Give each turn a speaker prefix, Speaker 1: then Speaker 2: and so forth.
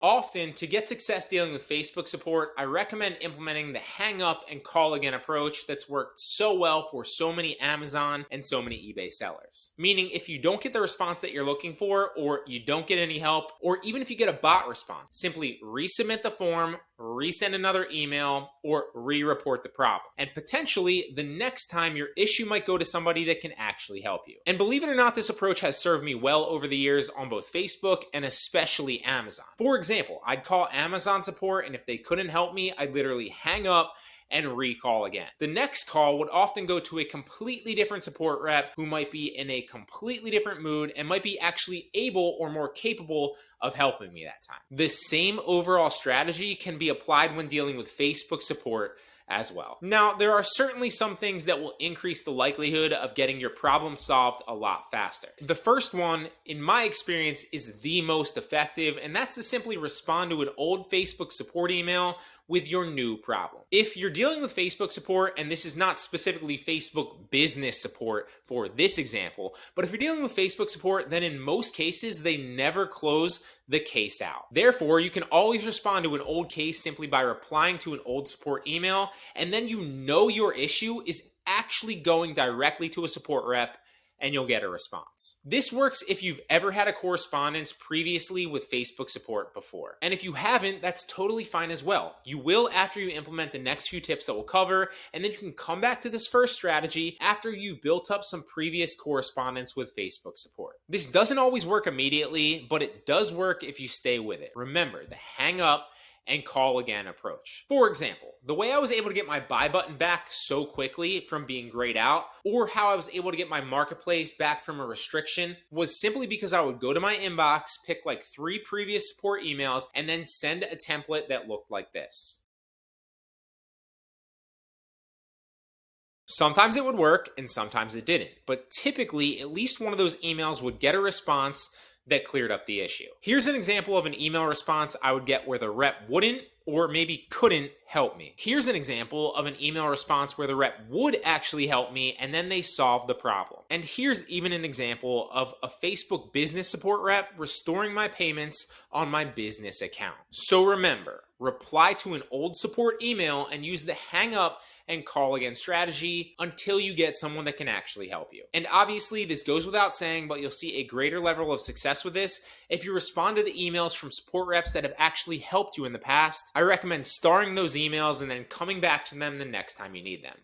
Speaker 1: Often, to get success dealing with Facebook support, I recommend implementing the hang up and call again approach that's worked so well for so many Amazon and so many eBay sellers. Meaning, if you don't get the response that you're looking for, or you don't get any help, or even if you get a bot response, simply resubmit the form, resend another email, or re-report the problem. And potentially, the next time your issue might go to somebody that can actually help you. And believe it or not, this approach has served me well over the years on both Facebook and especially Amazon. For example, I'd call Amazon support, and if they couldn't help me, I'd literally hang up and recall again. The next call would often go to a completely different support rep who might be in a completely different mood and might be actually able or more capable of helping me that time. The same overall strategy can be applied when dealing with Facebook support as well. Now, there are certainly some things that will increase the likelihood of getting your problem solved a lot faster. The first one, in my experience, is the most effective, and that's to simply respond to an old Facebook support email with your new problem. If you're dealing with Facebook support, and this is not specifically Facebook business support for this example, but if you're dealing with Facebook support, then in most cases, they never close the case out. Therefore, you can always respond to an old case simply by replying to an old support email, and then you know your issue is actually going directly to a support rep, and you'll get a response. This works if you've ever had a correspondence previously with Facebook support before. And if you haven't, that's totally fine as well. You will after you implement the next few tips that we'll cover, and then you can come back to this first strategy after you've built up some previous correspondence with Facebook support. This doesn't always work immediately, but it does work if you stay with it. Remember, the hang up and call again approach. For example, the way I was able to get my buy button back so quickly from being grayed out, or how I was able to get my marketplace back from a restriction, was simply because I would go to my inbox, pick like 3 previous support emails, and then send a template that looked like this. Sometimes it would work and sometimes it didn't, but typically at least one of those emails would get a response that cleared up the issue. Here's an example of an email response I would get where the rep wouldn't or maybe couldn't help me. Here's an example of an email response where the rep would actually help me and then they solved the problem. And here's even an example of a Facebook business support rep restoring my payments on my business account. So remember, reply to an old support email and use the hang up and call again strategy until you get someone that can actually help you. And obviously this goes without saying, but you'll see a greater level of success with this if you respond to the emails from support reps that have actually helped you in the past. I recommend starring those emails and then coming back to them the next time you need them.